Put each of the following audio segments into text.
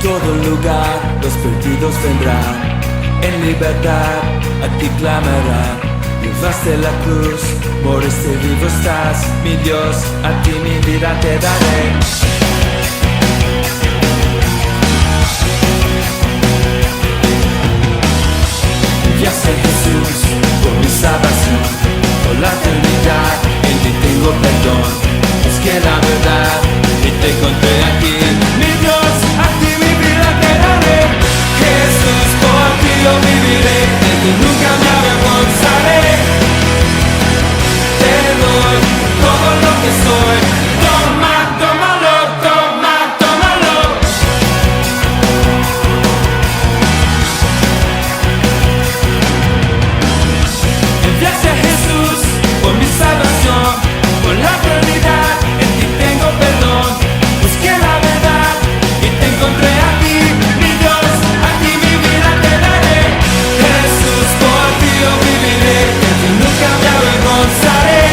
todo lugar los perdidos vendrán, en libertad a ti clamarán. Llevaste la cruz, moriste, vivo estás, mi Dios, a ti mi vida te daré. Enviaste Jesús por mi salvación, por la eternidad, en ti tengo perdón. Busqué la verdad y te encontré aquí, mi Dios, a ti mi vida te daré. Jesús, por ti yo viviré, de ti nunca me avergonzaré. Te doy todo lo que soy, toma, tómalo, toma, tómalo. Enviaste a Jesús por mi salvación, por la eternidad, en ti tengo perdón. Busqué la verdad y te encontré aquí, mi Dios, a ti mi vida te daré. Jesús, por ti yo viviré, de ti nunca me avergonzaré.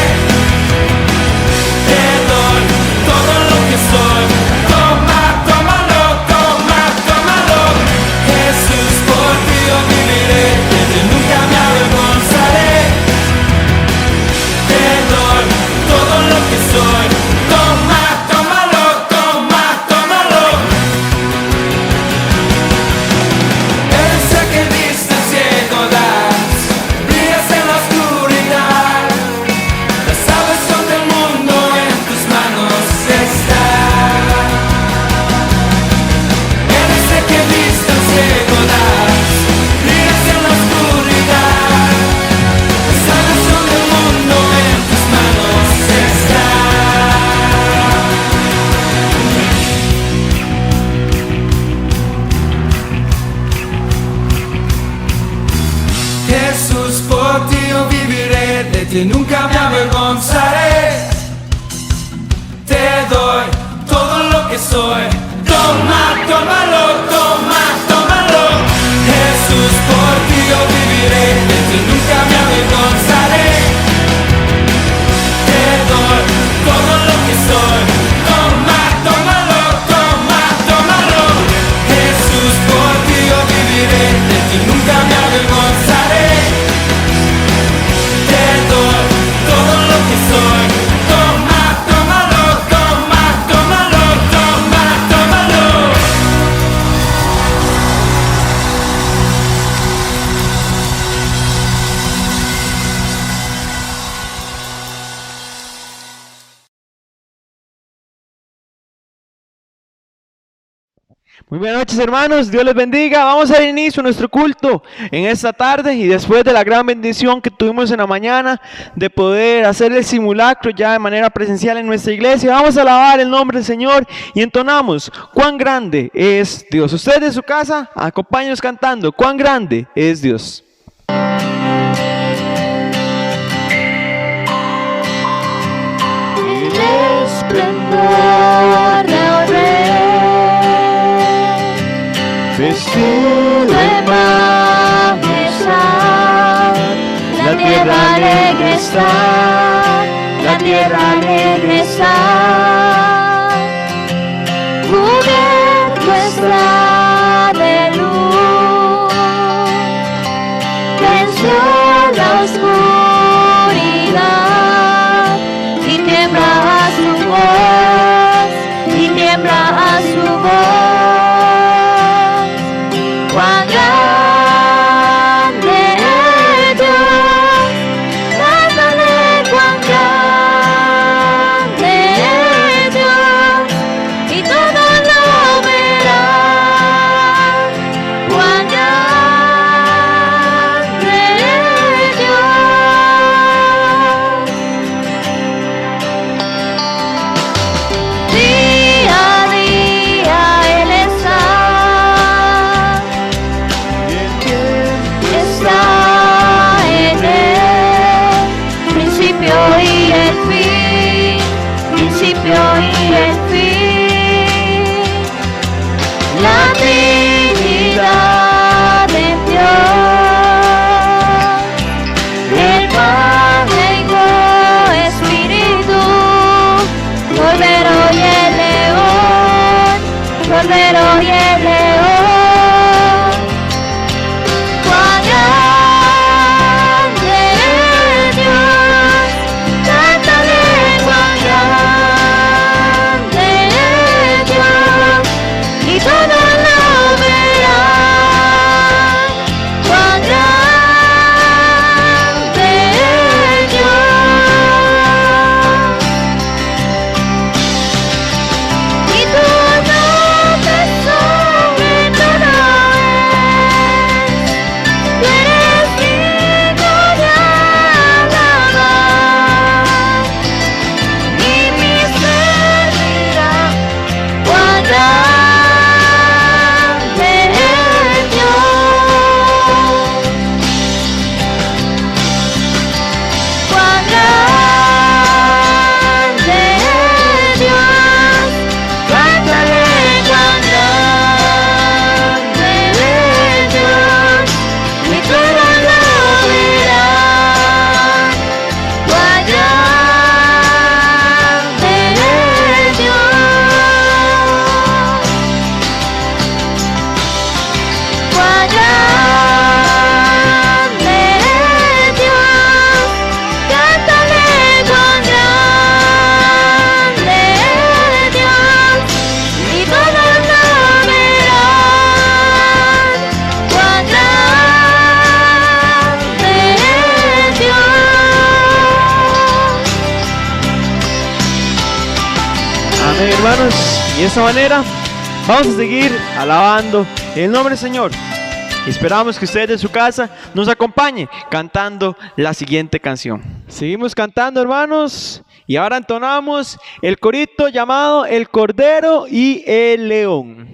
Te doy todo lo que soy, toma, tómalo, toma, tómalo. Jesús, por ti yo viviré, de ti nunca me avergonzaré. Te doy todo lo que soy, toma, tómalo, toma, tómalo. Eres el que viste al ciego das, brillas en la oscuridad. La salvación del mundo en tus manos está. Eres el que viste al ciego das, brillas en la oscuridad. La salvación del mundo en tus manos está. Jesús, por ti yo viviré, de ti nunca me avergonzaré. Te doy todo lo que soy, toma, tómalo, toma, tómalo. Jesús, por ti yo viviré, de ti nunca me avergonzaré. Te doy todo lo que soy, toma, tómalo, toma, tómalo. Jesús, por ti yo viviré, de ti nunca me avergonzaré. Te doy todo lo que soy, toma, tómalo, toma, tómalo, toma, tómalo. Muy buenas noches, hermanos, Dios les bendiga. Vamos a dar inicio a nuestro culto en esta tarde y después de la gran bendición que tuvimos en la mañana de poder hacer el simulacro ya de manera presencial en nuestra iglesia, vamos a alabar el nombre del Señor y entonamos cuán grande es Dios. Ustedes de su casa, acompáñenos cantando cuán grande es Dios. El esplendor del Rey, vestido en majestad, la tierra alegre está, la tierra alegre está, cubierto está de luz, venció la oscuridad y tiembla a su voz, y tiembla a su voz. Cuán grande es Dios, cántale cuán grande es Dios, y todos lo verán. Cuán grande es Dios. Día a día Él está grande es Dios, cántale cuán grande es Dios, y todos lo verán, cuán grande es Dios. Amén, hermanos. Y de esta manera vamos a seguir alabando el nombre del Señor. Y esperamos que ustedes de su casa nos acompañen cantando la siguiente canción. Seguimos cantando, hermanos. Y ahora entonamos el corito llamado El Cordero y el León.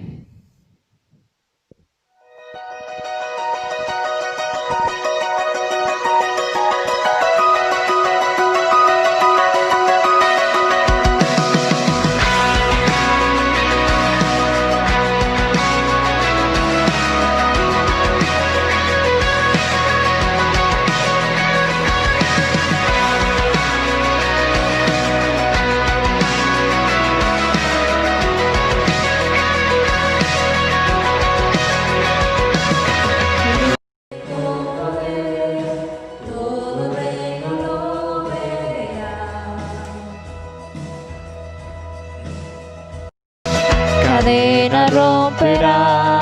Cadena romperá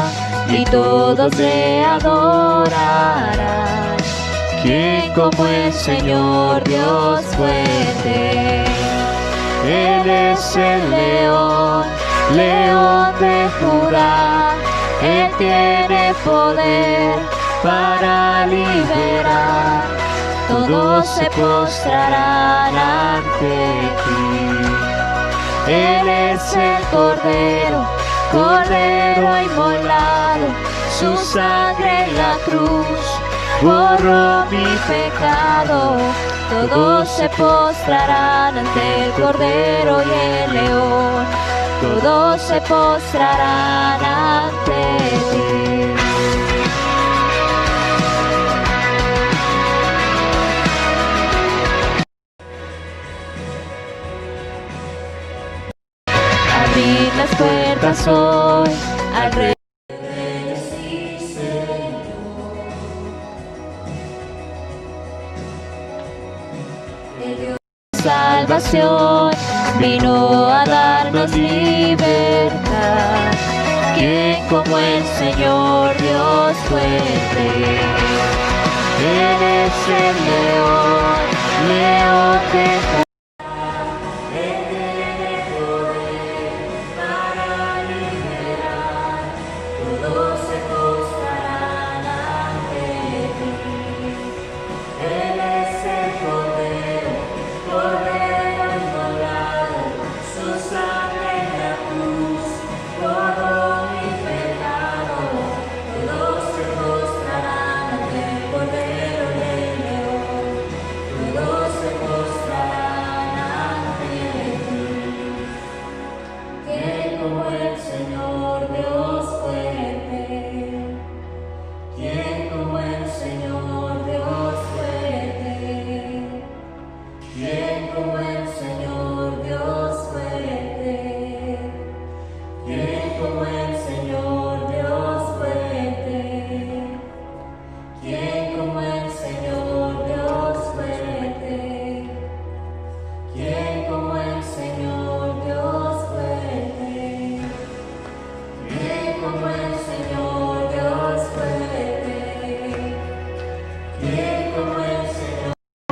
y todos le adorarán. ¿Quién como el Señor Dios fuerte? Él es el león, león de Judá. Él tiene poder para liberar. Todos se postrarán ante ti. Él es el Cordero, Cordero inmolado, su sangre en la cruz borró mi pecado. Todos se postrarán ante el Cordero y el León, todos se postrarán ante ti. Abrid las puertas hoy al Rey. El Dios de salvación vino a darnos libertad. ¿Quién como el Señor Dios fuerte? Él es el león, león de Judá.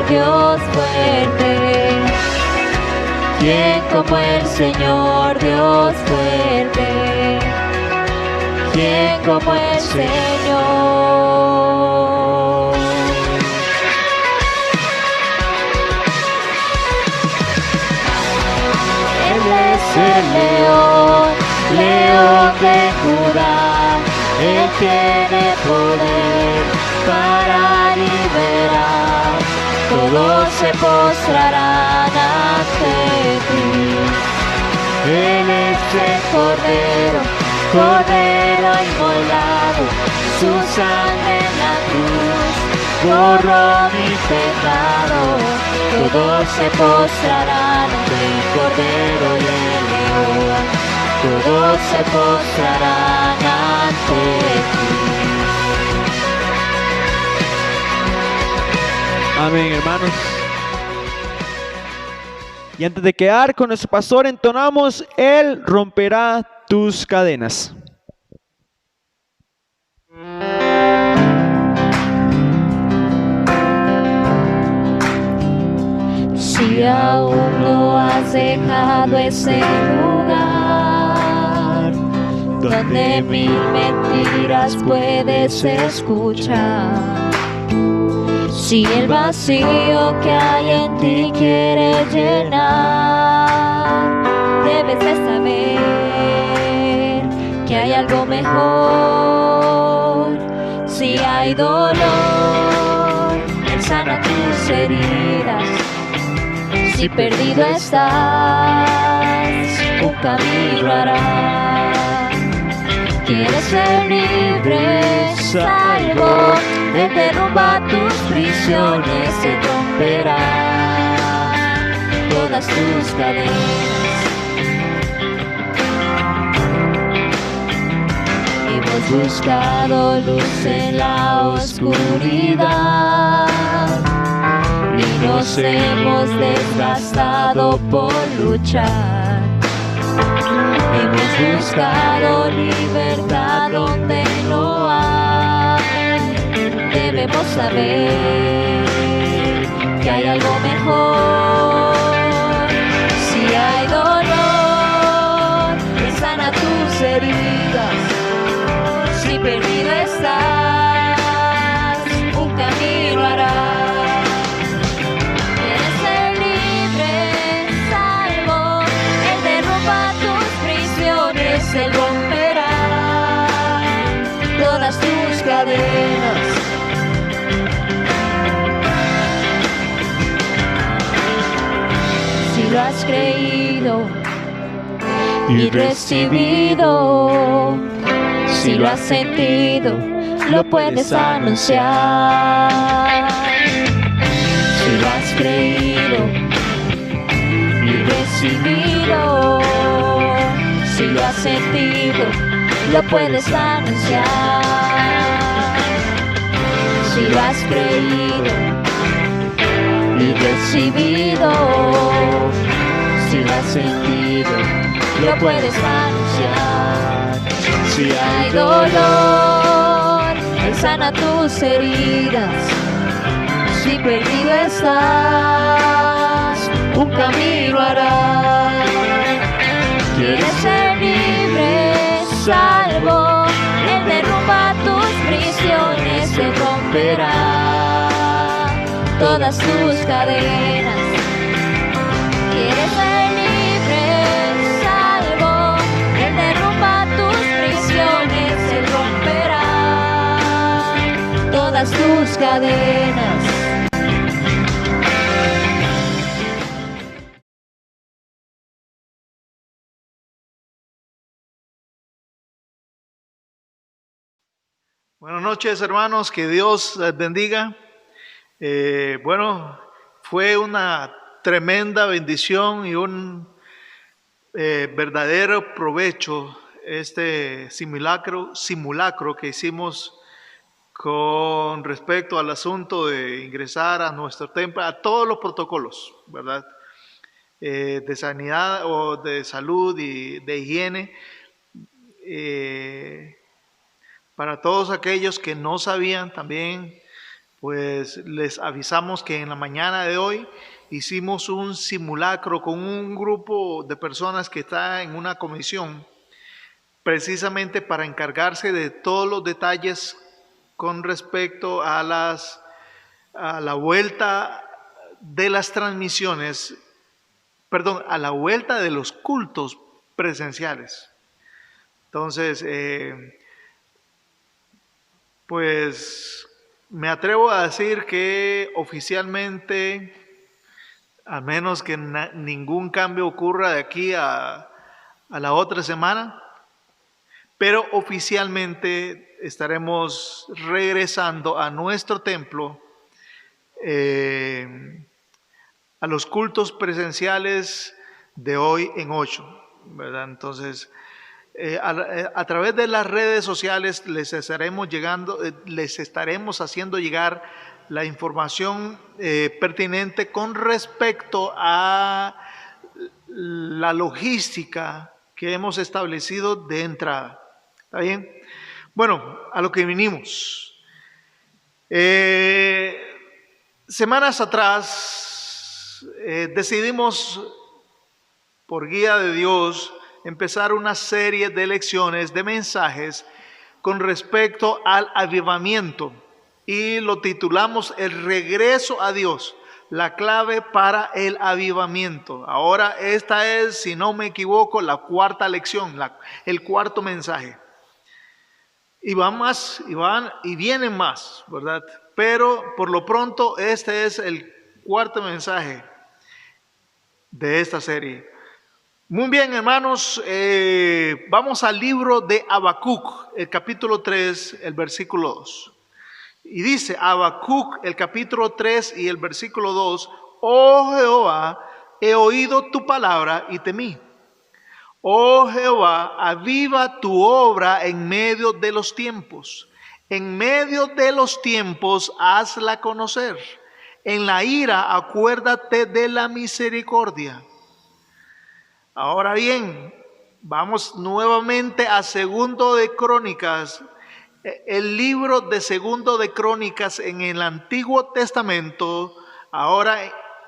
Dios fuerte, ¿quién como el Señor Dios fuerte? ¿Quién como el Señor? Él es el león, león de Judá. Él tiene poder para liberar. Todos se postrarán ante ti. Él es el Cordero, Cordero inmolado, su sangre en la cruz borró mi pecado. Todos se postrarán ante el Cordero y el León, todos se postrarán ante ti. Amén, hermanos. Y antes de quedar con nuestro pastor, entonamos: Él romperá tus cadenas. Si aún no has dejado ese lugar donde mil mentiras puedes escuchar, si el vacío que hay en ti quieres llenar, debes de saber que hay algo mejor. Si hay dolor, Él sana tus heridas. Si perdido estás, un camino hará. Quieres ser libre, salvo, Él derrumba tus prisiones, se romperá todas tus cadenas. Hemos buscado luz en la oscuridad y nos hemos desgastado por luchar. Hemos buscado libertad donde no hay. Debemos saber que hay algo mejor. Si hay dolor, Él sana tus heridas. Si perdido estás, un camino hará. Él romperá todas tus cadenas. Si lo has creído y recibido, si lo has sentido, lo puedes anunciar. Si lo has creído y recibido, si lo has sentido, lo puedes anunciar. Si lo has creído y recibido, si lo has sentido, lo puedes anunciar. Si hay dolor, Él sana tus heridas. Si perdido estás, un camino hará. Quieres ser libre, salvo, Él derrumba tus prisiones, se romperá todas tus cadenas. Quieres ser libre, salvo, Él derrumba tus prisiones, se romperá todas tus cadenas. Buenas noches, hermanos, que Dios les bendiga. Fue una tremenda bendición y un verdadero provecho este simulacro que hicimos con respecto al asunto de ingresar a nuestro templo, a todos los protocolos, ¿verdad? De sanidad o de salud y de higiene. Para todos aquellos que no sabían también, pues les avisamos que en la mañana de hoy hicimos un simulacro con un grupo de personas que está en una comisión precisamente para encargarse de todos los detalles con respecto a la vuelta de las transmisiones, a la vuelta de los cultos presenciales. Entonces, pues me atrevo a decir que oficialmente, a menos que ningún cambio ocurra de aquí a la otra semana, pero oficialmente estaremos regresando a nuestro templo, a los cultos presenciales de hoy en 8, ¿verdad? Entonces, a través de las redes sociales les estaremos haciendo llegar la información pertinente con respecto a la logística que hemos establecido de entrada. ¿Está bien? Bueno, a lo que vinimos. Semanas atrás decidimos, por guía de Dios, empezar una serie de lecciones, de mensajes con respecto al avivamiento, y lo titulamos El regreso a Dios, la clave para el avivamiento. Ahora esta es, si no me equivoco, la cuarta lección, el cuarto mensaje. Y van más, y vienen más, ¿verdad? Pero por lo pronto este es el cuarto mensaje de esta serie. Muy bien, hermanos, vamos al libro de Habacuc, el capítulo 3, el versículo 2. Y dice Habacuc, el capítulo 3 y el versículo 2: Oh Jehová, he oído tu palabra y temí. Oh Jehová, aviva tu obra en medio de los tiempos. En medio de los tiempos, hazla conocer. En la ira, acuérdate de la misericordia. Ahora bien, vamos nuevamente a Segundo de Crónicas, el libro de Segundo de Crónicas en el Antiguo Testamento, ahora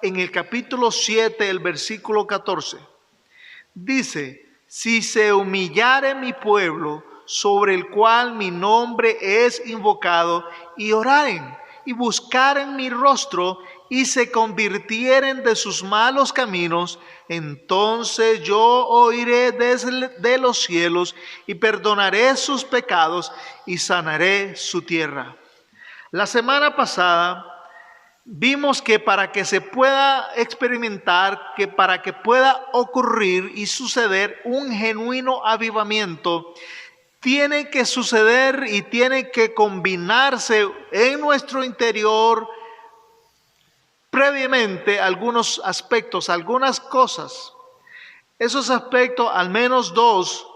en el capítulo 7, el versículo 14. Dice: si se humillare mi pueblo, sobre el cual mi nombre es invocado, y oraren, y buscaren mi rostro, y se convirtieren de sus malos caminos, entonces yo oiré desde los cielos y perdonaré sus pecados y sanaré su tierra. La semana pasada vimos que para que se pueda experimentar, que para que pueda ocurrir y suceder un genuino avivamiento, tiene que suceder y tiene que combinarse en nuestro interior previamente algunos aspectos, algunas cosas. Esos aspectos, al menos dos,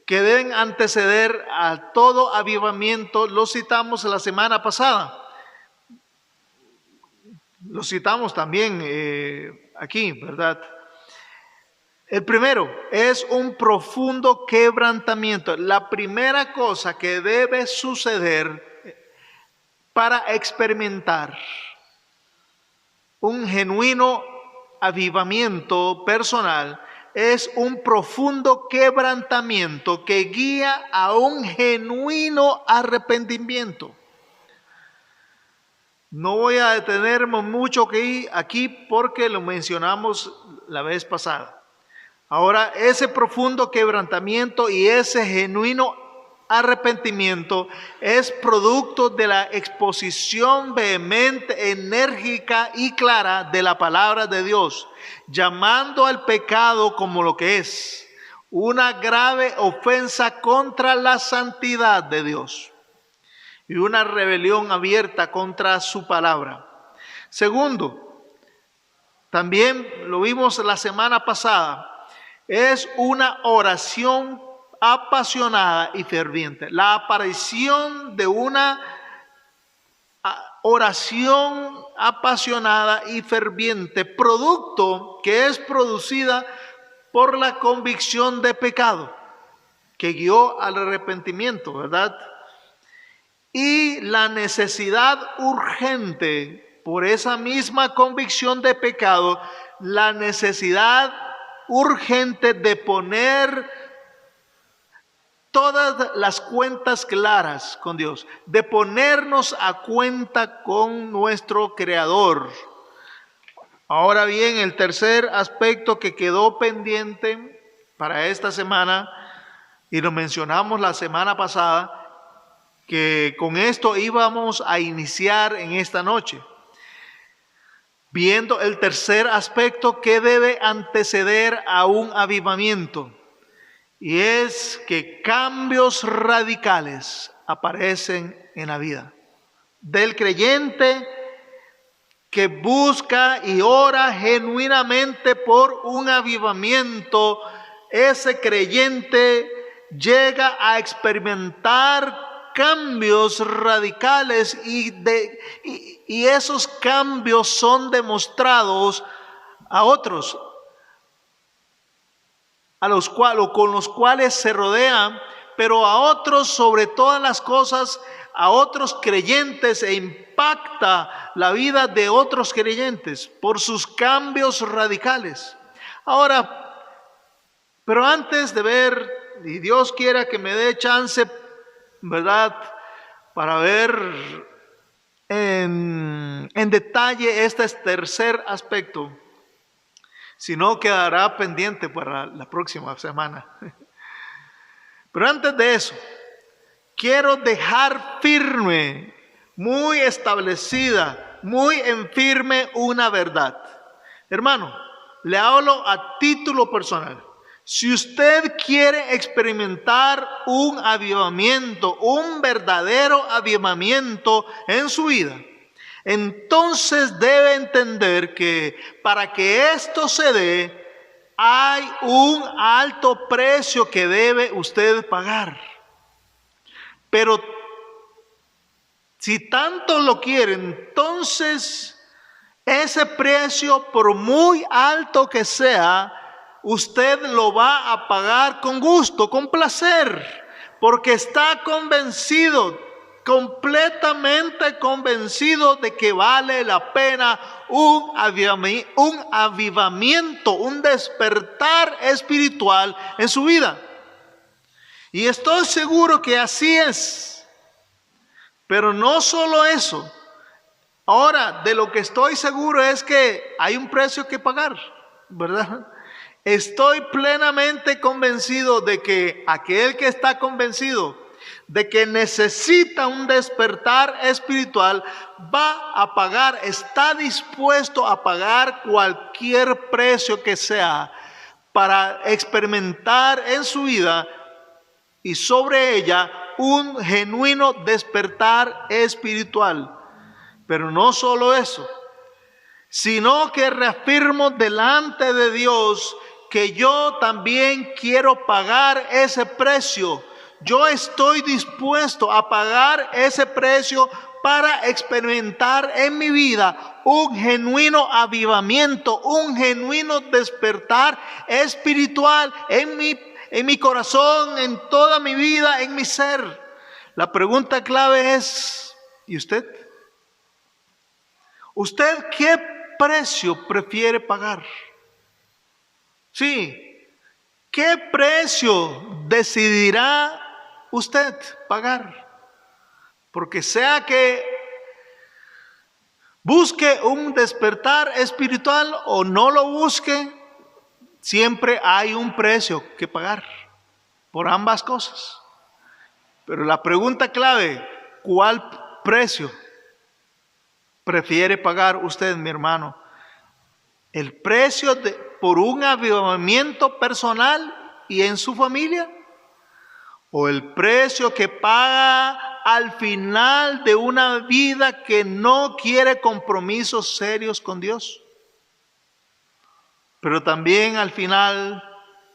que deben anteceder a todo avivamiento, los citamos la semana pasada. Lo citamos también aquí, ¿verdad? El primero es un profundo quebrantamiento. La primera cosa que debe suceder para experimentar un genuino avivamiento personal es un profundo quebrantamiento que guía a un genuino arrepentimiento. No voy a detenerme mucho aquí porque lo mencionamos la vez pasada. Ahora, ese profundo quebrantamiento y ese genuino arrepentimiento es producto de la exposición vehemente, enérgica y clara de la palabra de Dios, llamando al pecado como lo que es: una grave ofensa contra la santidad de Dios y una rebelión abierta contra su palabra. Segundo, también lo vimos la semana pasada, es una oración apasionada y ferviente. La aparición de una oración apasionada y ferviente, producto que es producida por la convicción de pecado que guió al arrepentimiento, ¿verdad? Y la necesidad urgente, por esa misma convicción de pecado, la necesidad urgente de poner todas las cuentas claras con Dios, de ponernos a cuenta con nuestro Creador. Ahora bien, el tercer aspecto que quedó pendiente para esta semana, y lo mencionamos la semana pasada, que con esto íbamos a iniciar en esta noche, viendo el tercer aspecto que debe anteceder a un avivamiento, y es que cambios radicales aparecen en la vida del creyente que busca y ora genuinamente por un avivamiento ese creyente llega a experimentar cambios radicales y esos cambios son demostrados a otros, con los cuales se rodea, pero a otros sobre todas las cosas, a otros creyentes, e impacta la vida de otros creyentes por sus cambios radicales. Ahora, pero antes de ver, y Dios quiera que me dé chance, ¿verdad?, para ver en detalle este tercer aspecto, si no quedará pendiente para la próxima semana. Pero antes de eso, quiero dejar firme, muy establecida, muy en firme una verdad. Hermano, le hablo a título personal. Si usted quiere experimentar un avivamiento, un verdadero avivamiento en su vida, entonces debe entender que para que esto se dé, hay un alto precio que debe usted pagar. Pero si tanto lo quiere, entonces ese precio, por muy alto que sea, usted lo va a pagar con gusto, con placer, porque está convencido, completamente convencido de que vale la pena un avivamiento, un despertar espiritual en su vida. Y estoy seguro que así es. Pero no solo eso. Ahora, de lo que estoy seguro es que hay un precio que pagar, ¿verdad? Estoy plenamente convencido de que aquel que está convencido de que necesita un despertar espiritual va a pagar, está dispuesto a pagar cualquier precio que sea para experimentar en su vida y sobre ella un genuino despertar espiritual. Pero no solo eso, sino que reafirmo delante de Dios que yo también quiero pagar ese precio. Yo estoy dispuesto a pagar ese precio para experimentar en mi vida un genuino avivamiento, un genuino despertar espiritual en mi corazón, en toda mi vida, en mi ser. La pregunta clave es, ¿y usted? ¿Usted qué precio prefiere pagar? Sí, ¿qué precio decidirá usted pagar? Porque sea que busque un despertar espiritual o no lo busque, siempre hay un precio que pagar por ambas cosas. Pero la pregunta clave, ¿cuál precio prefiere pagar usted, mi hermano? ¿El precio por un avivamiento personal y en su familia? ¿O el precio que paga al final de una vida que no quiere compromisos serios con Dios? Pero también al final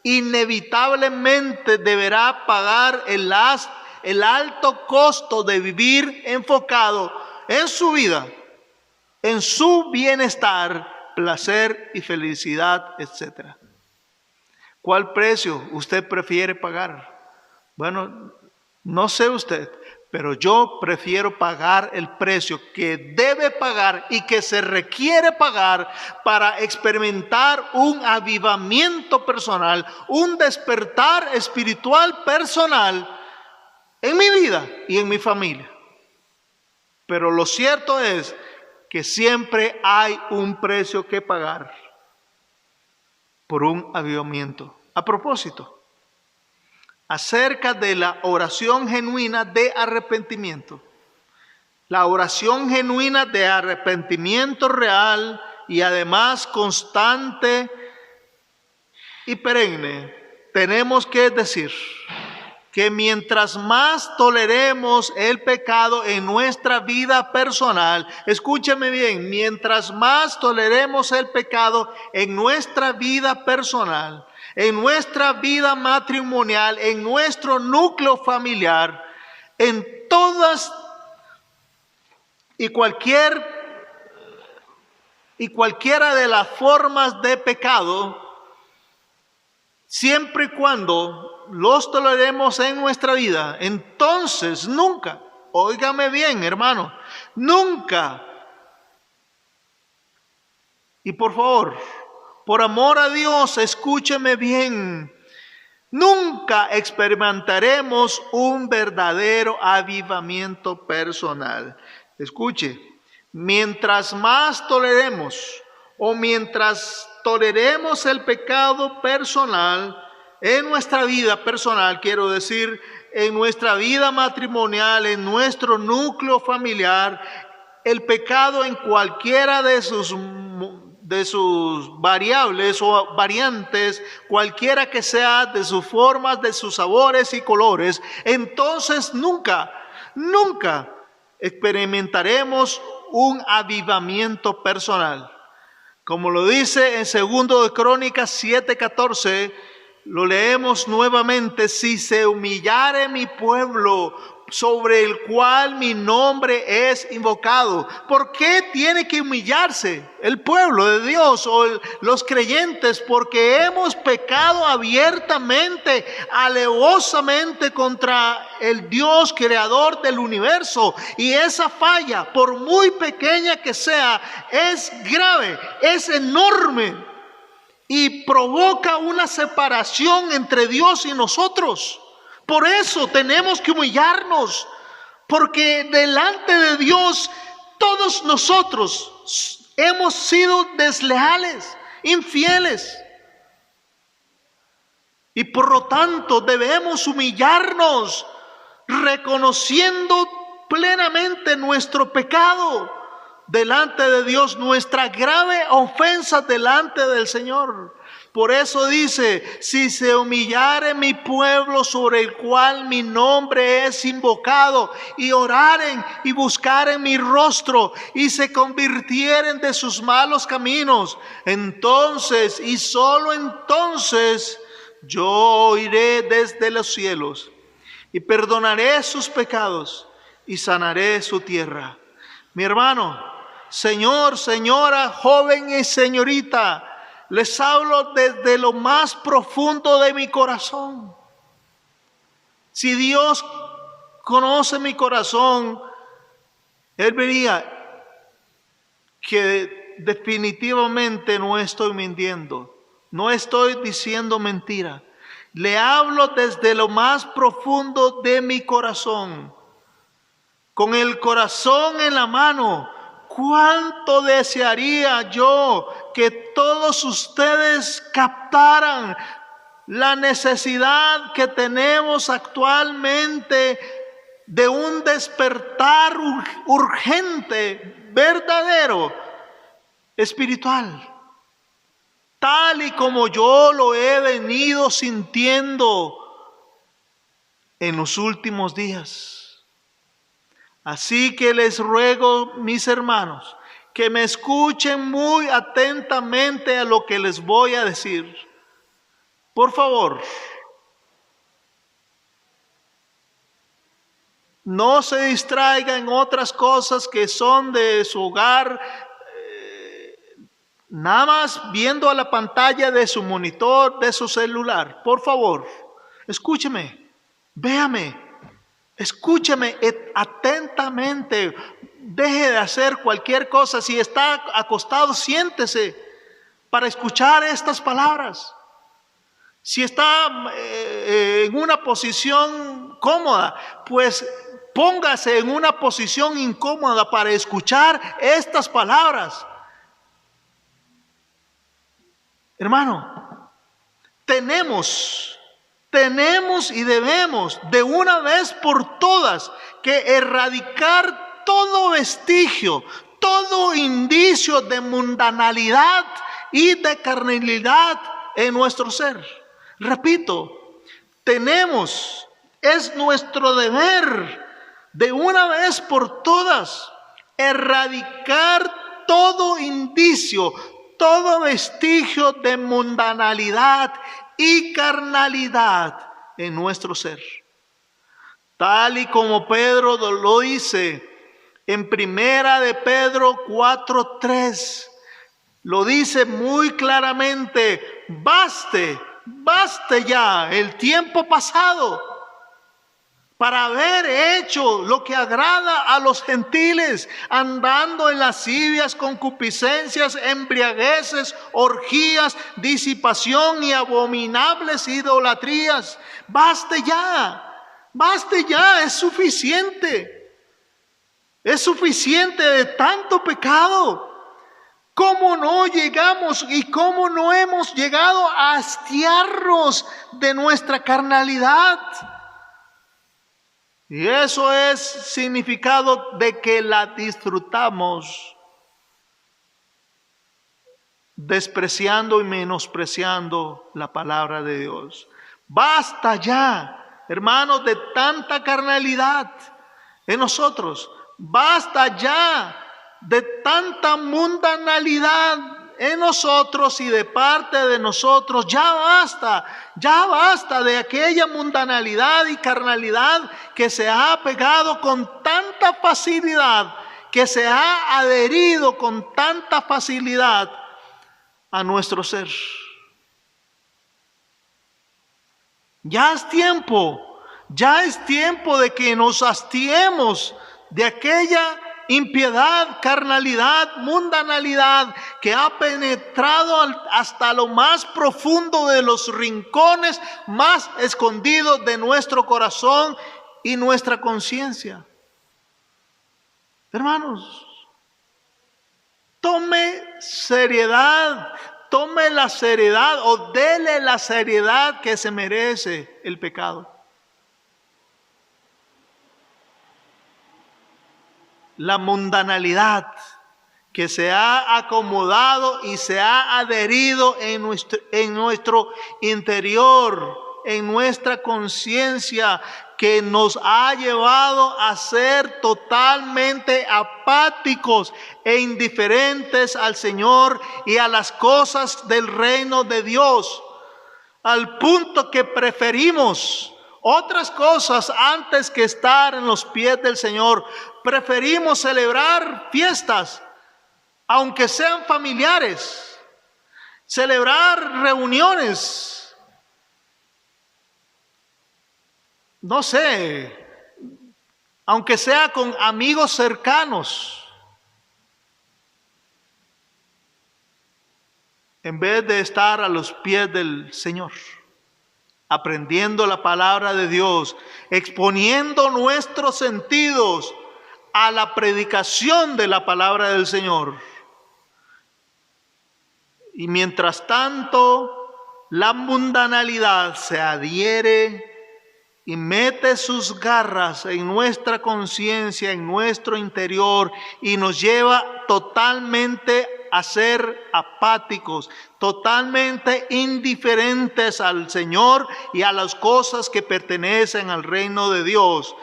inevitablemente deberá pagar el alto costo de vivir enfocado en su vida, en su bienestar, placer y felicidad, etc. ¿Cuál precio usted prefiere pagar? Bueno, no sé usted, pero yo prefiero pagar el precio que debe pagar y que se requiere pagar para experimentar un avivamiento personal, un despertar espiritual personal en mi vida y en mi familia. Pero lo cierto es que siempre hay un precio que pagar por un avivamiento. A propósito, acerca de la oración genuina de arrepentimiento. La oración genuina de arrepentimiento real y además constante y perenne. Tenemos que decir que mientras más toleremos el pecado en nuestra vida personal, escúcheme bien, mientras más toleremos el pecado en nuestra vida personal, en nuestra vida matrimonial, en nuestro núcleo familiar, en todas y cualquiera de las formas de pecado, siempre y cuando los toleremos en nuestra vida, entonces nunca, óigame bien, hermano, nunca, y por favor, por amor a Dios, escúcheme bien, nunca experimentaremos un verdadero avivamiento personal. Escuche, mientras más toleremos o mientras toleremos el pecado personal en nuestra vida personal, quiero decir, en nuestra vida matrimonial, en nuestro núcleo familiar, el pecado en cualquiera de sus variables o variantes, cualquiera que sea, de sus formas, de sus sabores y colores, entonces nunca experimentaremos un avivamiento personal. Como lo dice en 2 de Crónicas 7:14, lo leemos nuevamente: si se humillare mi pueblo, sobre el cual mi nombre es invocado. ¿Por qué tiene que humillarse el pueblo de Dios o los creyentes? Porque hemos pecado abiertamente, alevosamente contra el Dios creador del universo. Y esa falla, por muy pequeña que sea, es grave, es enorme y provoca una separación entre Dios y nosotros. Por eso tenemos que humillarnos, porque delante de Dios todos nosotros hemos sido desleales, infieles. Y por lo tanto debemos humillarnos, reconociendo plenamente nuestro pecado delante de Dios, nuestra grave ofensa delante del Señor. Por eso dice: si se humillare mi pueblo, sobre el cual mi nombre es invocado, y oraren y buscaren mi rostro, y se convirtieren de sus malos caminos, entonces y solo entonces yo oiré desde los cielos y perdonaré sus pecados y sanaré su tierra. Mi hermano, señor, señora, joven y señorita, les hablo desde lo más profundo de mi corazón. Si Dios conoce mi corazón, Él vería que definitivamente no estoy mintiendo, no estoy diciendo mentira. Le hablo desde lo más profundo de mi corazón, con el corazón en la mano. ¿Cuánto desearía yo que todos ustedes captaran la necesidad que tenemos actualmente de un despertar urgente, verdadero, espiritual? Tal y como yo lo he venido sintiendo en los últimos días. Así que les ruego, mis hermanos, que me escuchen muy atentamente a lo que les voy a decir. Por favor, no se distraigan en otras cosas que son de su hogar, nada más viendo a la pantalla de su monitor, de su celular. Por favor, escúcheme, véame. Escúcheme atentamente. Deje de hacer cualquier cosa. Si está acostado, siéntese para escuchar estas palabras. Si está en una posición cómoda, pues póngase en una posición incómoda para escuchar estas palabras. Hermano, tenemos y debemos de una vez por todas que erradicar todo vestigio, todo indicio de mundanalidad y de carnalidad en nuestro ser. Repito, es nuestro deber de una vez por todas erradicar todo indicio, todo vestigio de mundanalidad y carnalidad en nuestro ser. Tal y como Pedro lo dice en Primera de Pedro 4:3, lo dice muy claramente: baste ya el tiempo pasado para haber hecho lo que agrada a los gentiles, andando en lascivias, concupiscencias, embriagueces, orgías, disipación y abominables idolatrías. Baste ya, es suficiente. Es suficiente de tanto pecado. ¿Cómo no llegamos y cómo no hemos llegado a hastiarnos de nuestra carnalidad? Y eso es significado de que la disfrutamos, despreciando y menospreciando la palabra de Dios. Basta ya, hermanos, de tanta carnalidad en nosotros. Basta ya de tanta mundanalidad en nosotros y de parte de nosotros. Ya basta de aquella mundanalidad y carnalidad que se ha pegado con tanta facilidad, que se ha adherido con tanta facilidad a nuestro ser. Ya es tiempo de que nos hastiemos de aquella impiedad, carnalidad, mundanalidad que ha penetrado hasta lo más profundo de los rincones más escondidos de nuestro corazón y nuestra conciencia. Hermanos, tome la seriedad o dele la seriedad que se merece el pecado. La mundanalidad que se ha acomodado y se ha adherido en nuestro interior, en nuestra conciencia, que nos ha llevado a ser totalmente apáticos e indiferentes al Señor y a las cosas del reino de Dios, al punto que preferimos otras cosas antes que estar en los pies del Señor. Preferimos celebrar fiestas, aunque sean familiares, celebrar reuniones, no sé, aunque sea con amigos cercanos, en vez de estar a los pies del Señor, aprendiendo la palabra de Dios, exponiendo nuestros sentidos a la predicación de la palabra del Señor. Y mientras tanto, la mundanalidad se adhiere y mete sus garras en nuestra conciencia, en nuestro interior, y nos lleva totalmente a ser apáticos, totalmente indiferentes al Señor y a las cosas que pertenecen al reino de Dios.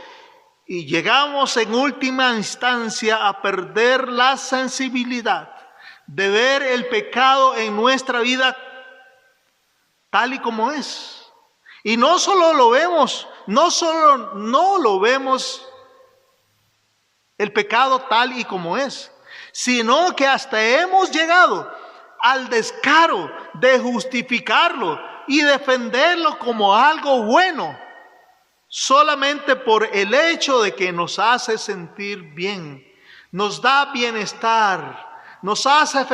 Y llegamos en última instancia a perder la sensibilidad de ver el pecado en nuestra vida tal y como es. Y no solo lo vemos, no lo vemos el pecado tal y como es, sino que hasta hemos llegado al descaro de justificarlo y defenderlo como algo bueno, solamente por el hecho de que nos hace sentir bien, nos da bienestar, nos hace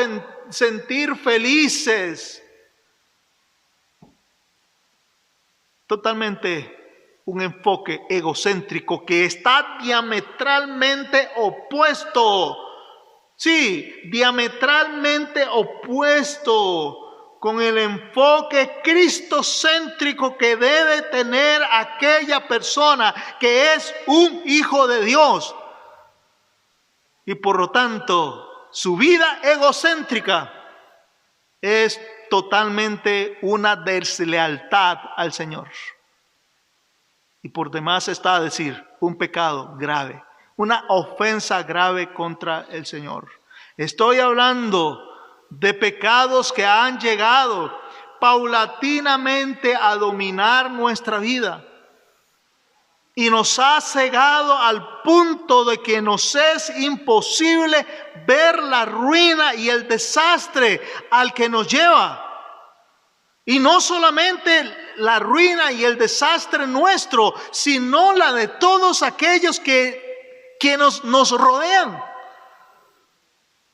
sentir felices. Totalmente un enfoque egocéntrico que está diametralmente opuesto. Sí, diametralmente opuesto con el enfoque cristocéntrico que debe tener aquella persona que es un hijo de Dios. Y por lo tanto, su vida egocéntrica es totalmente una deslealtad al Señor. Y por demás está a decir, un pecado grave, una ofensa grave contra el Señor. Estoy hablando de pecados que han llegado paulatinamente a dominar nuestra vida. Y nos ha cegado al punto de que nos es imposible ver la ruina y el desastre al que nos lleva. Y no solamente la ruina y el desastre nuestro, sino la de todos aquellos que nos rodean.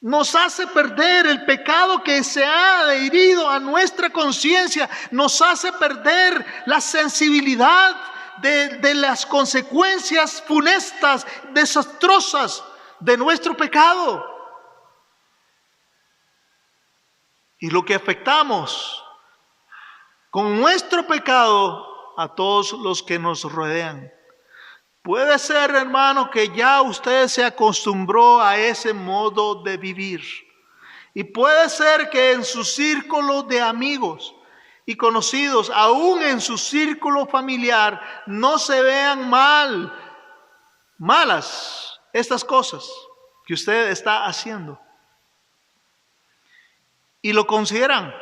Nos hace perder el pecado que se ha adherido a nuestra conciencia. Nos hace perder la sensibilidad de las consecuencias funestas, desastrosas de nuestro pecado. Y lo que afectamos con nuestro pecado a todos los que nos rodean. Puede ser, hermano, que ya usted se acostumbró a ese modo de vivir. Y puede ser que en su círculo de amigos y conocidos, aún en su círculo familiar, no se vean malas estas cosas que usted está haciendo. Y lo consideran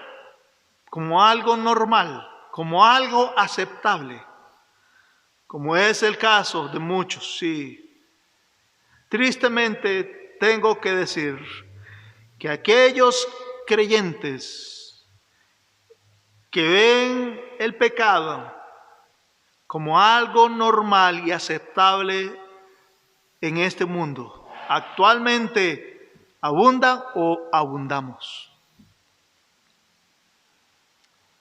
como algo normal, como algo aceptable, como es el caso de muchos, sí. Tristemente tengo que decir que aquellos creyentes que ven el pecado como algo normal y aceptable en este mundo, actualmente abundan o abundamos.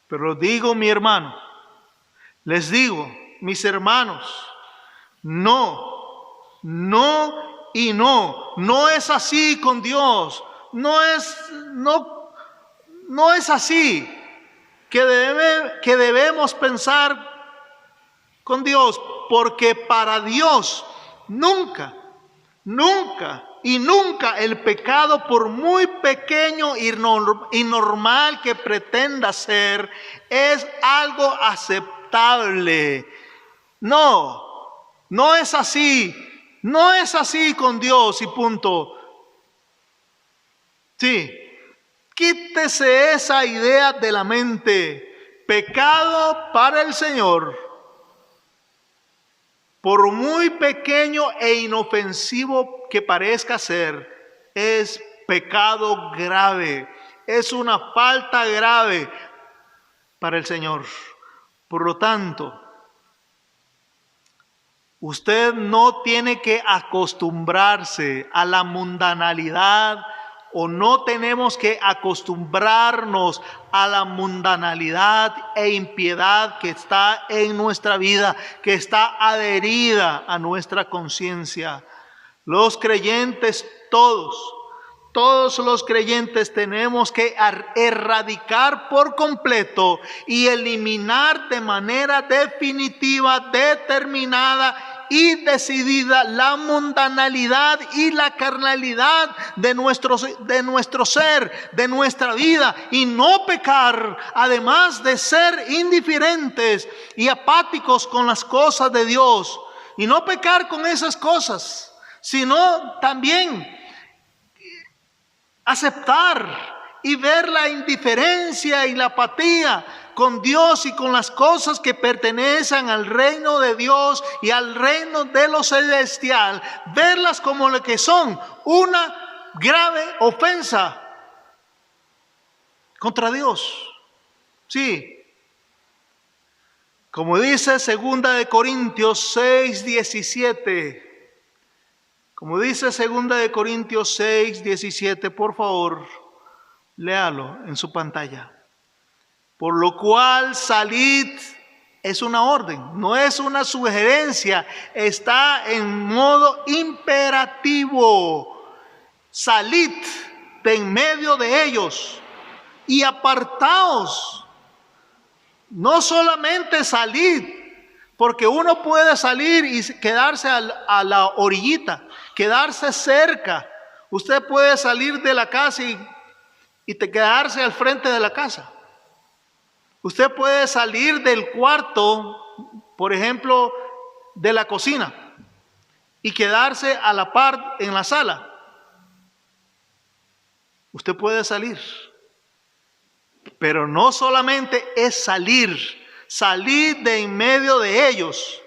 Pero digo, mi hermano, les digo, mis hermanos, no es así con Dios, no es así que debemos pensar con Dios, porque para Dios nunca el pecado, por muy pequeño y normal que pretenda ser, es algo aceptable. No es así. No es así con Dios y punto. Sí, quítese esa idea de la mente. Pecado para el Señor, por muy pequeño e inofensivo que parezca ser, es pecado grave, es una falta grave para el Señor. Por lo tanto, usted no tiene que acostumbrarse a la mundanalidad, o no tenemos que acostumbrarnos a la mundanalidad e impiedad que está en nuestra vida, que está adherida a nuestra conciencia. Los creyentes, todos los creyentes tenemos que erradicar por completo y eliminar de manera definitiva, determinada y decidida la mundanalidad y la carnalidad de nuestro ser, de nuestra vida, y no pecar, además de ser indiferentes y apáticos con las cosas de Dios, y no pecar con esas cosas, sino también aceptar y ver la indiferencia y la apatía con Dios y con las cosas que pertenecen al reino de Dios y al reino de lo celestial, verlas como lo que son, una grave ofensa contra Dios. Sí, como dice 2 de Corintios 6:17. Como dice 2 de Corintios 6:17, por favor, léalo en su pantalla. Por lo cual salid, es una orden, no es una sugerencia, está en modo imperativo. Salid de en medio de ellos y apartaos. No solamente salid, porque uno puede salir y quedarse a la orillita, quedarse cerca. Usted puede salir de la casa y quedarse al frente de la casa. Usted puede salir del cuarto, por ejemplo, de la cocina, y quedarse a la par en la sala. Usted puede salir. Pero no solamente es salir de en medio de ellos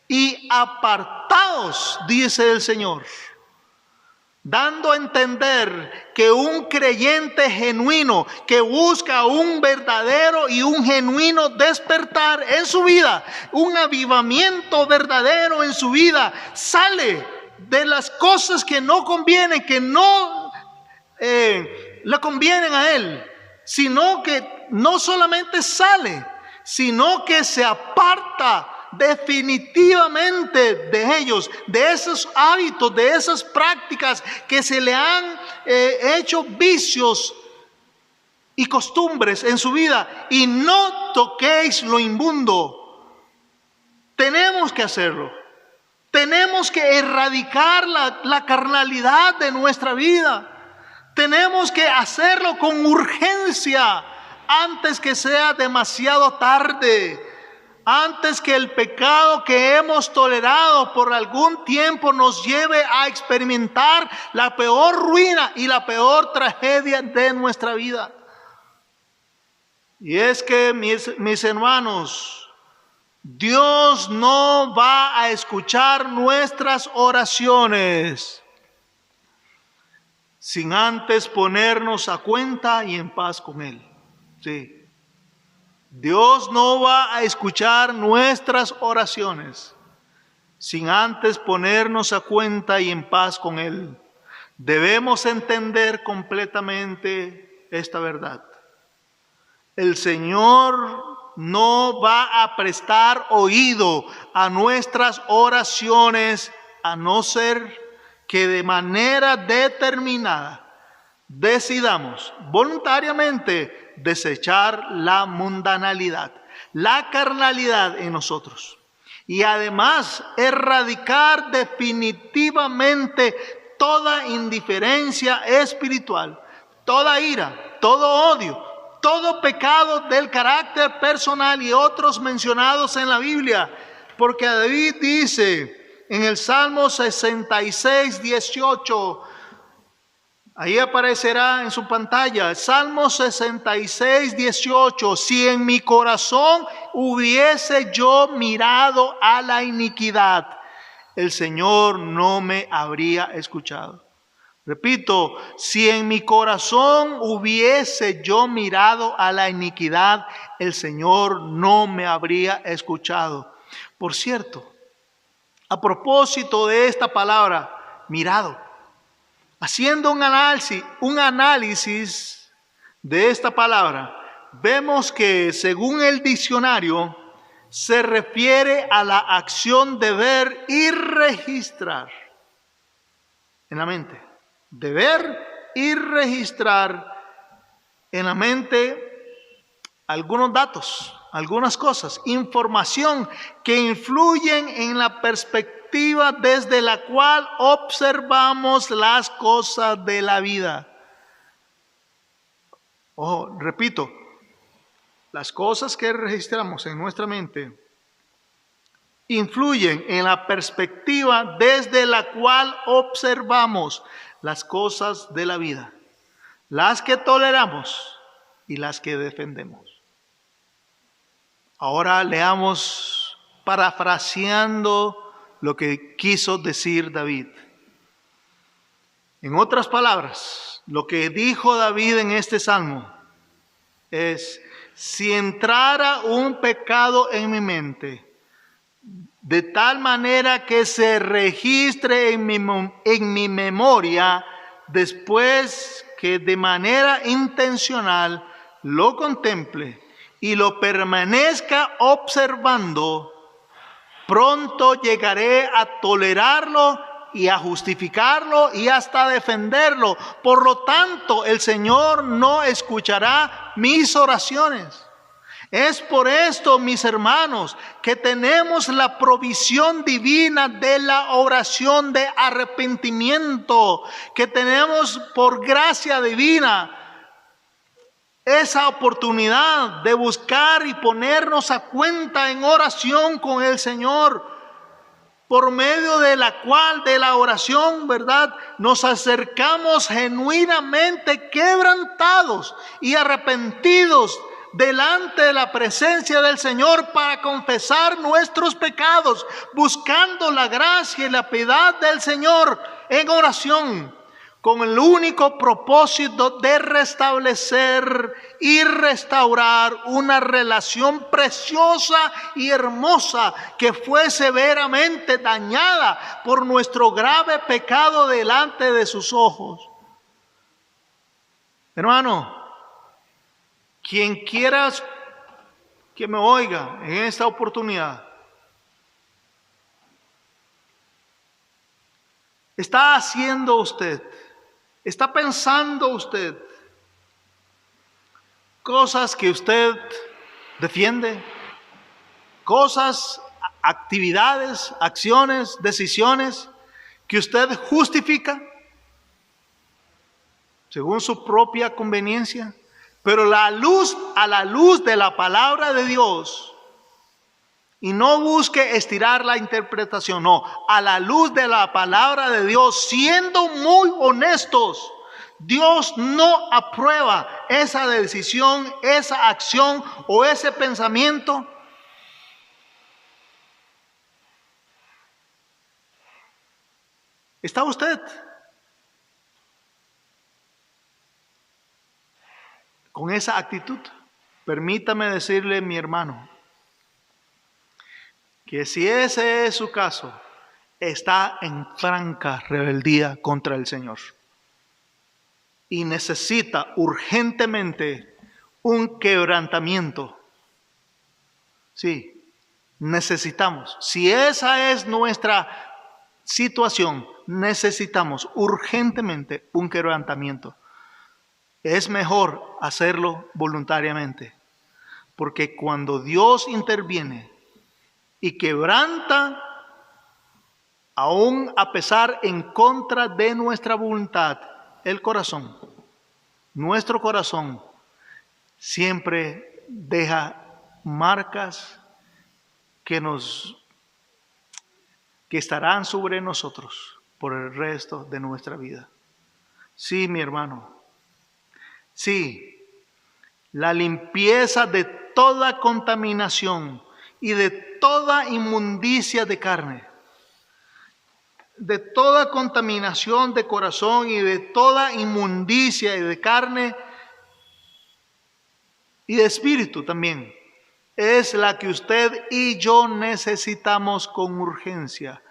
y apartados, dice el Señor, dando a entender que un creyente genuino que busca un verdadero y un genuino despertar en su vida, un avivamiento verdadero en su vida, sale de las cosas que no convienen, que no le convienen a él, sino que no solamente sale, sino que se aparta definitivamente de ellos, de esos hábitos, de esas prácticas que se le han hecho vicios y costumbres en su vida. Y no toquéis lo inmundo. Tenemos que hacerlo. Tenemos que erradicar la carnalidad de nuestra vida. Tenemos que hacerlo con urgencia antes que sea demasiado tarde. Antes que el pecado que hemos tolerado por algún tiempo nos lleve a experimentar la peor ruina y la peor tragedia de nuestra vida. Y es que, mis hermanos, Dios no va a escuchar nuestras oraciones sin antes ponernos a cuenta y en paz con Él. Sí. Dios no va a escuchar nuestras oraciones sin antes ponernos a cuenta y en paz con Él. Debemos entender completamente esta verdad. El Señor no va a prestar oído a nuestras oraciones a no ser que de manera determinada decidamos voluntariamente desechar la mundanalidad, la carnalidad en nosotros. Y además erradicar definitivamente toda indiferencia espiritual, toda ira, todo odio, todo pecado del carácter personal y otros mencionados en la Biblia. Porque David dice en el Salmo 66, 18, ahí aparecerá en su pantalla, Salmo 66, 18. Si en mi corazón hubiese yo mirado a la iniquidad, el Señor no me habría escuchado. Repito, si en mi corazón hubiese yo mirado a la iniquidad, el Señor no me habría escuchado. Por cierto, a propósito de esta palabra, mirado, haciendo un análisis de esta palabra, vemos que según el diccionario se refiere a la acción de ver y registrar en la mente. De ver y registrar en la mente algunos datos, algunas cosas, información que influyen en la perspectiva desde la cual observamos las cosas de la vida. Ojo, repito, las cosas que registramos en nuestra mente influyen en la perspectiva desde la cual observamos las cosas de la vida, las que toleramos y las que defendemos. Ahora leamos parafraseando lo que quiso decir David. En otras palabras, lo que dijo David en este salmo es: si entrara un pecado en mi mente, de tal manera que se registre en mi memoria, después que de manera intencional lo contemple y lo permanezca observando, pronto llegaré a tolerarlo y a justificarlo y hasta defenderlo. Por lo tanto, el Señor no escuchará mis oraciones. Es por esto, mis hermanos, que tenemos la provisión divina de la oración de arrepentimiento, que tenemos por gracia divina esa oportunidad de buscar y ponernos a cuenta en oración con el Señor. por medio de la cual, de la oración, ¿verdad?, nos acercamos genuinamente quebrantados y arrepentidos delante de la presencia del Señor para confesar nuestros pecados, buscando la gracia y la piedad del Señor en oración, con el único propósito de restablecer y restaurar una relación preciosa y hermosa que fue severamente dañada por nuestro grave pecado delante de sus ojos. Hermano, quien quiera que me oiga en esta oportunidad, ¿está haciendo usted, está pensando usted cosas que usted defiende, cosas, actividades, acciones, decisiones que usted justifica según su propia conveniencia? Pero a la luz de la palabra de Dios, y no busque estirar la interpretación, no, a la luz de la palabra de Dios, siendo muy honestos, Dios no aprueba esa decisión, esa acción o ese pensamiento. ¿Está usted con esa actitud? Permítame decirle, mi hermano, que si ese es su caso, está en franca rebeldía contra el Señor y necesita urgentemente un quebrantamiento. Sí, necesitamos. Si esa es nuestra situación, necesitamos urgentemente un quebrantamiento. Es mejor hacerlo voluntariamente, porque cuando Dios interviene y quebranta, aún a pesar en contra de nuestra voluntad, el corazón, nuestro corazón siempre deja marcas que estarán sobre nosotros por el resto de nuestra vida. Sí, mi hermano. Sí, la limpieza de toda contaminación y de toda inmundicia de carne, de toda contaminación de corazón y de toda inmundicia y de carne y de espíritu también, es la que usted y yo necesitamos con urgencia.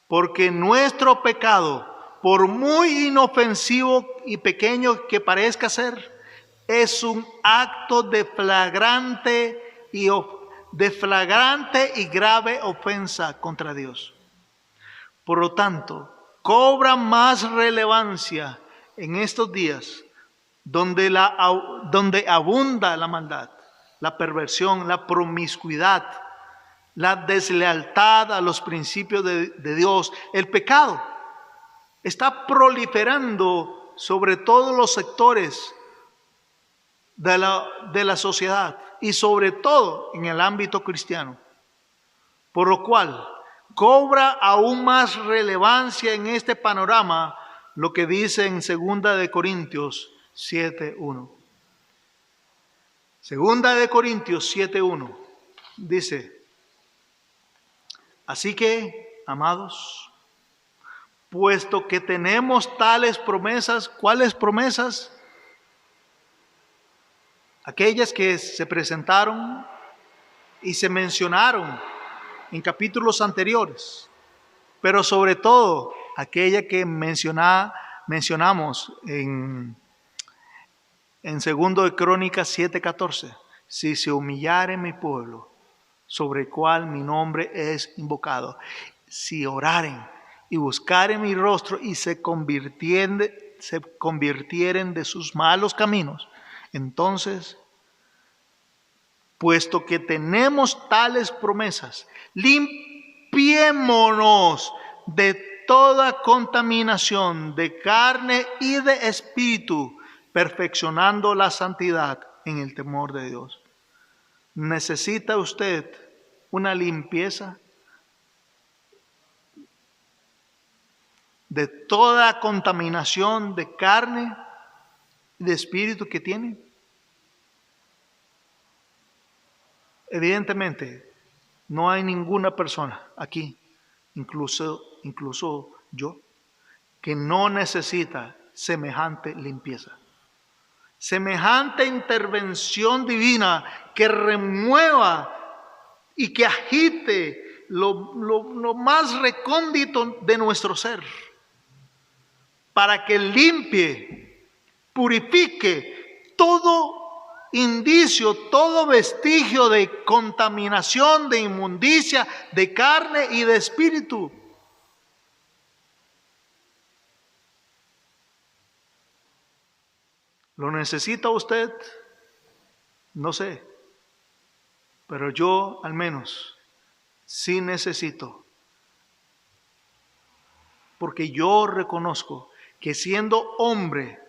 Porque nuestro pecado, por muy inofensivo y pequeño que parezca ser, es un acto de flagrante y grave ofensa contra Dios. Por lo tanto, cobra más relevancia en estos días donde abunda la maldad, la perversión, la promiscuidad, la deslealtad a los principios de Dios. El pecado está proliferando sobre todos los sectores de la sociedad y sobre todo en el ámbito cristiano, por lo cual cobra aún más relevancia en este panorama lo que dice en 2 Corintios 7:1. 2 Corintios 7:1 dice: así que, amados, puesto que tenemos tales promesas. ¿Cuáles promesas? Aquellas que se presentaron y se mencionaron en capítulos anteriores, pero sobre todo aquella que mencionamos en 2 Crónicas 7:14. Si se humillare mi pueblo, sobre el cual mi nombre es invocado, si oraren y buscaren mi rostro y se convirtieren de sus malos caminos, entonces, puesto que tenemos tales promesas, limpiémonos de toda contaminación de carne y de espíritu, perfeccionando la santidad en el temor de Dios. ¿Necesita usted una limpieza de toda contaminación de carne y de espíritu que tiene? Evidentemente, no hay ninguna persona aquí, incluso yo, que no necesita semejante limpieza, semejante intervención divina que remueva y que agite lo más recóndito de nuestro ser, para que limpie, purifique todo indicio, todo vestigio de contaminación, de inmundicia, de carne y de espíritu. ¿Lo necesita usted? No sé, pero yo al menos sí necesito, porque yo reconozco que siendo hombre,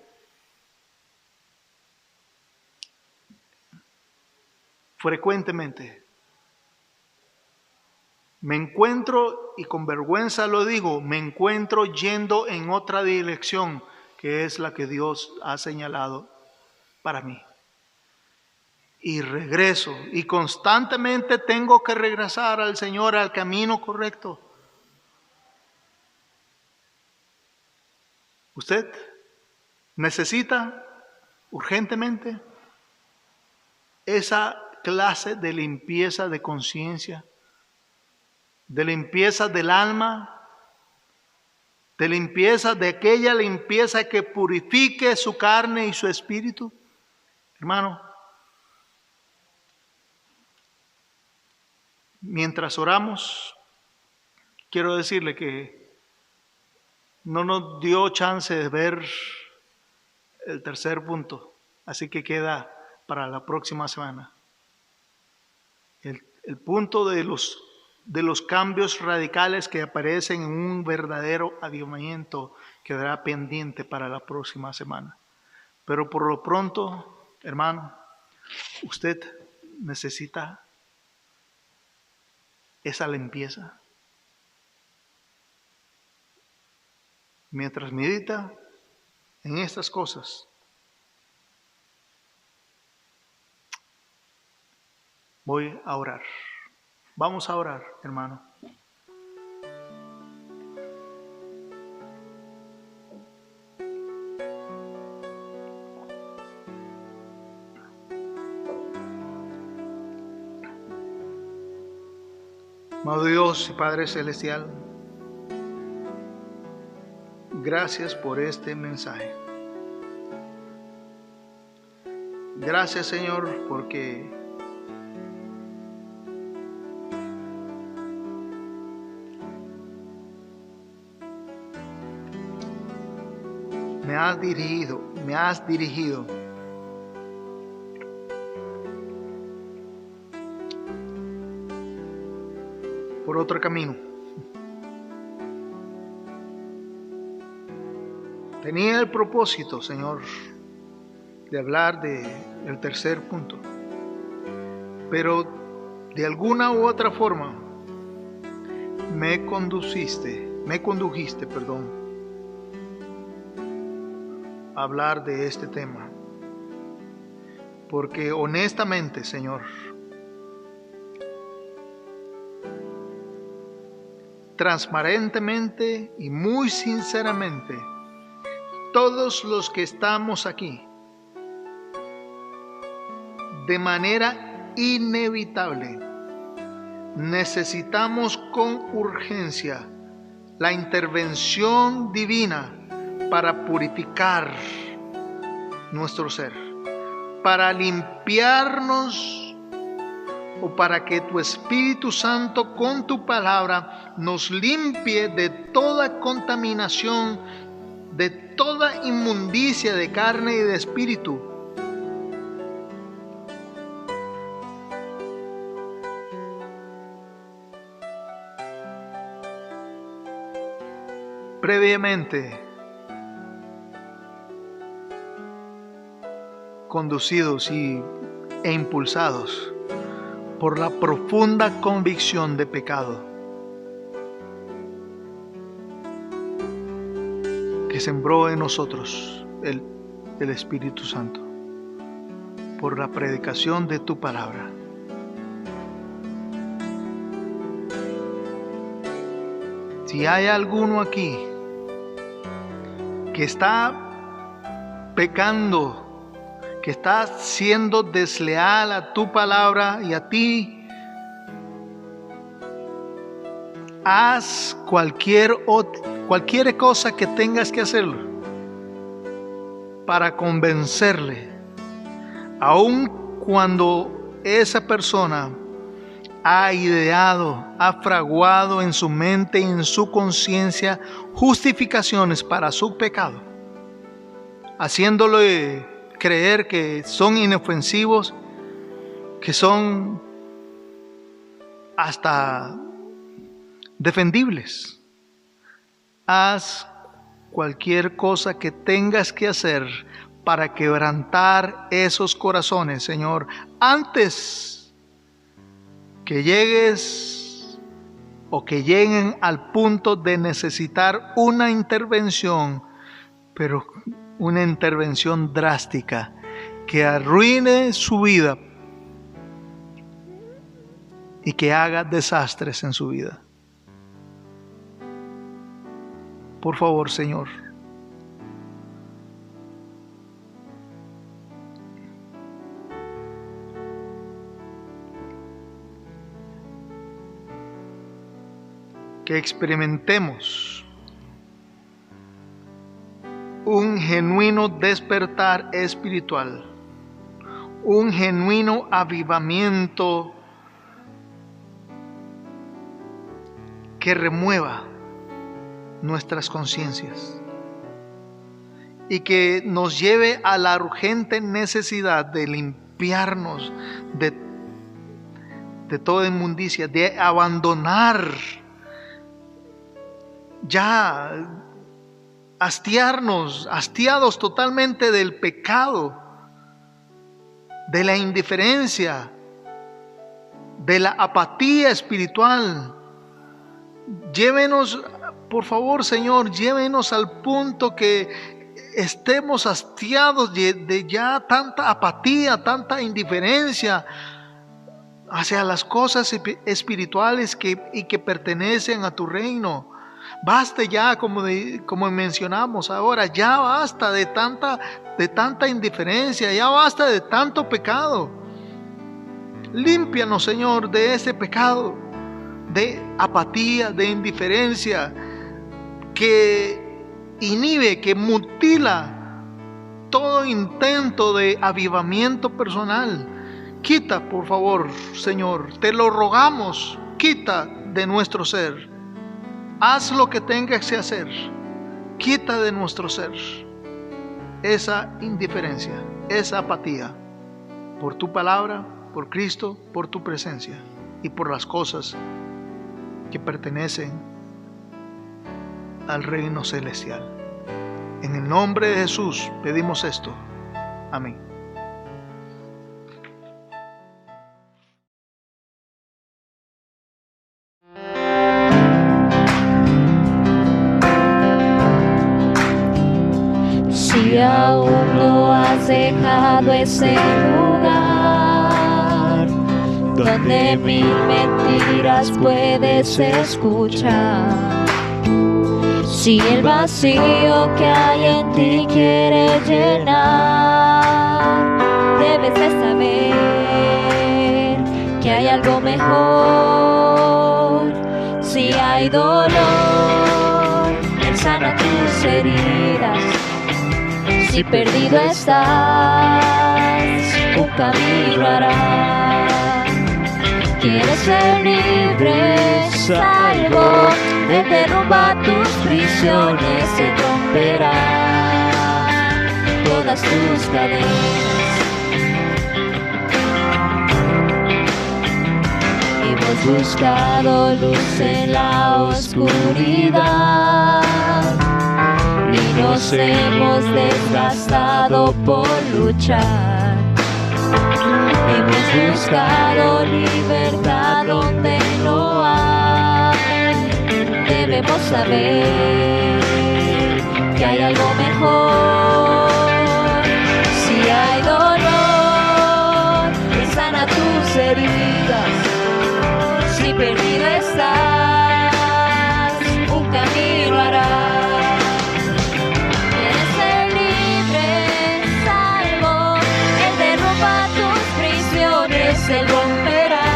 frecuentemente me encuentro, y con vergüenza lo digo, me encuentro yendo en otra dirección, que es la que Dios ha señalado para mí. Y regreso, y constantemente tengo que regresar al Señor, al camino correcto. ¿Usted necesita urgentemente esa clase de limpieza de conciencia, de limpieza del alma, de limpieza, de aquella limpieza que purifique su carne y su espíritu? Hermano, mientras oramos, quiero decirle que no nos dio chance de ver el tercer punto, así que queda para la próxima semana. El punto de los cambios radicales que aparecen en un verdadero avivamiento quedará pendiente para la próxima semana. Pero por lo pronto, hermano, usted necesita esa limpieza. Mientras medita en estas cosas, voy a orar. Vamos a orar, hermano. Amado Dios y Padre Celestial, gracias por este mensaje. Gracias, Señor, porque me has dirigido por otro camino. Tenía el propósito, Señor, de hablar del tercer punto, pero de alguna u otra forma me condujiste, a hablar de este tema, porque honestamente, Señor, transparentemente y muy sinceramente, todos los que estamos aquí, de manera inevitable, necesitamos con urgencia la intervención divina para purificar nuestro ser, para limpiarnos, o para que tu Espíritu Santo con tu palabra nos limpie de toda contaminación, de toda inmundicia de carne y de espíritu. Previamente conducidos e impulsados por la profunda convicción de pecado. que sembró en nosotros el Espíritu Santo por la predicación de tu palabra. Si hay alguno aquí que está pecando, que está siendo desleal a tu palabra y a ti, haz cualquier cosa que tengas que hacerlo para convencerle, aun cuando esa persona ha ideado, ha fraguado en su mente y en su conciencia justificaciones para su pecado, haciéndole creer que son inofensivos, que son hasta defendibles. Haz cualquier cosa que tengas que hacer para quebrantar esos corazones, Señor, antes que llegues o que lleguen al punto de necesitar una intervención, pero una intervención drástica que arruine su vida y que haga desastres en su vida. Por favor, Señor, que experimentemos un genuino despertar espiritual, un genuino avivamiento que remueva nuestras conciencias y que nos lleve a la urgente necesidad de limpiarnos de toda inmundicia, de abandonar ya hastiados totalmente del pecado, de la indiferencia, de la apatía espiritual. Llévenos, por favor, Señor, llévenos al punto que estemos hastiados de ya tanta apatía, tanta indiferencia hacia las cosas espirituales que pertenecen a tu reino. Basta ya, como mencionamos ahora, ya basta de tanta indiferencia, ya basta de tanto pecado. Límpianos, Señor, de ese pecado, de apatía, de indiferencia, que inhibe, que mutila todo intento de avivamiento personal. Quita, por favor, Señor, te lo rogamos, quita de nuestro ser. Haz lo que tengas que hacer. Quita de nuestro ser esa indiferencia, esa apatía, por tu palabra, por Cristo, por tu presencia y por las cosas que pertenecen al reino celestial. En el nombre de Jesús pedimos esto. Amén. Si aún no has dejado ese lugar donde mil mentiras puedes escuchar, si el vacío que hay en ti quiere llenar, debes de saber que hay algo mejor. Si hay dolor, Él sana tus heridas. Si perdido estás, un camino hará. Quieres ser libre, salvo, Él derrumba tus prisiones, se romperán todas tus cadenas. Hemos buscado luz en la oscuridad y nos hemos desgastado por luchar. Hemos buscado libertad donde no hay. Debemos saber que hay algo mejor. Si hay dolor, Él sana tus heridas. Si perdido estás, un camino hará. Quieres ser libre, salvo, Él derrumba tus prisiones, Él romperá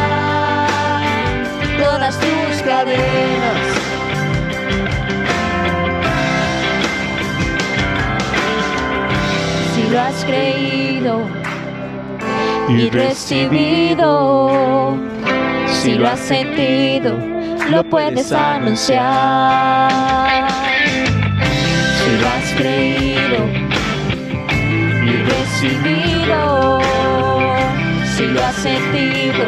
todas tus cadenas. Si lo has creído y recibido, si lo has sentido, lo puedes anunciar. Si lo has creído y recibido, si lo has sentido,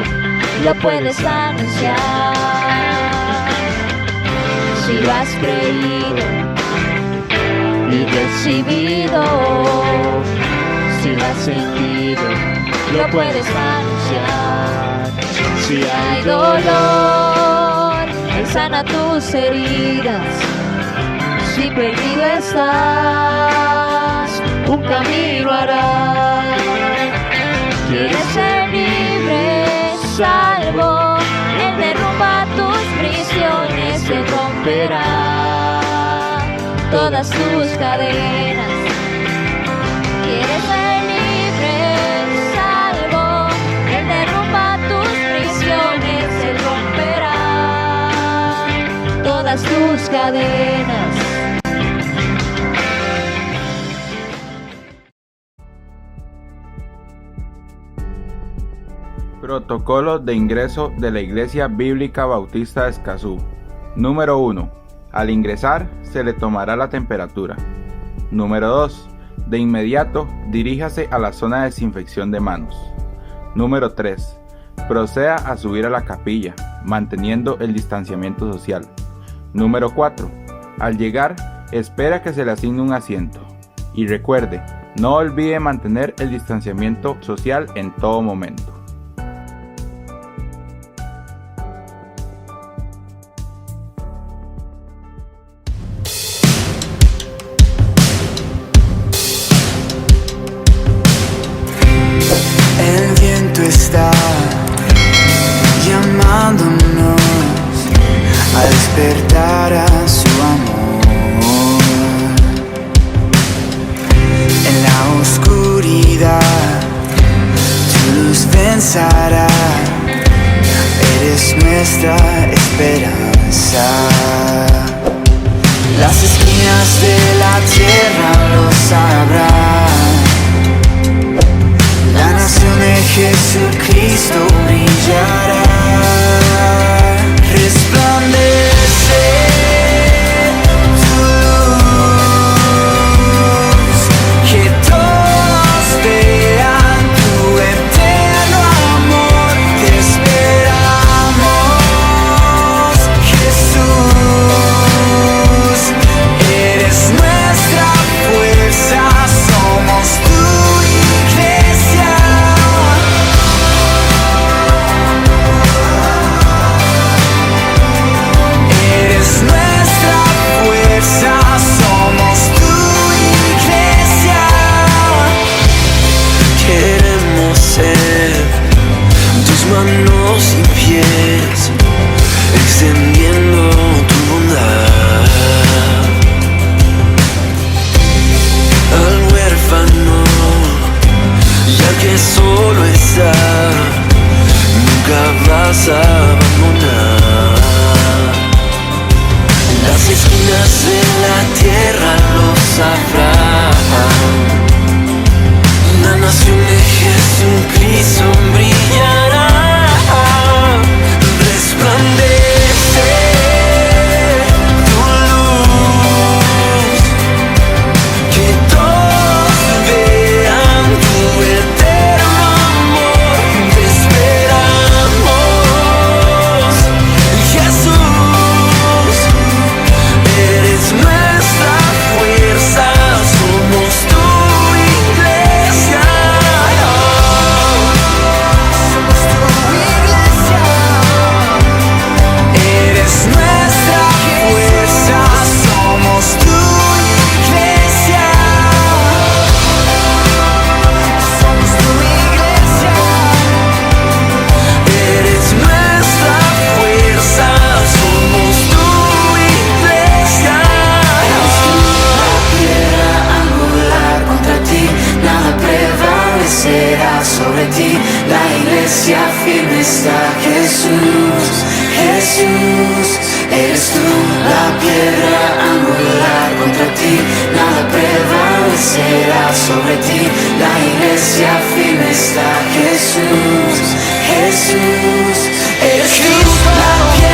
lo puedes anunciar. Si lo has creído y recibido, si lo has sentido, lo puedes anunciar. Si hay dolor, Él sana tus heridas. Si perdido estás, un camino hará. Quieres ser libre, salvo, Él derrumba tus prisiones, Él romperá todas tus cadenas. Quieres ser libre, salvo, Él derrumba tus prisiones, Él romperá todas tus cadenas. Protocolo de ingreso de la Iglesia Bíblica Bautista de Escazú. Número 1. Al ingresar se le tomará la temperatura. Número 2. De inmediato diríjase a la zona de desinfección de manos. Número 3. Proceda a subir a la capilla, manteniendo el distanciamiento social. Número 4. Al llegar, espera que se le asigne un asiento. Y recuerde, no olvide mantener el distanciamiento social en todo momento. El viento está llamándonos a despertar a su amor. En la oscuridad tu luz pensará, eres nuestra esperanza. Las esquinas de la tierra lo sabrán. La nación de Jesucristo brillará. Resplandece tu luz, que todos vean tu eterno amor. Te esperamos, Jesús. Eres nuestra fuerza, somos tu iglesia. Eres nuestra fuerza, somos tu iglesia. Queremos ser tus manos y pies, extendiendo tu bondad al huérfano, ya que solo está, nunca vas a abandonar. Las esquinas de la tierra lo sabrán. La nación de Jesucristo brillará. Resplandece tu luz, que todos vean tu eterno amor. Te esperamos, Jesús. Eres nuestra fuerza. nada prevalecerá sobre ti. La iglesia firme está. Jesús, Jesús, eres tú la piedra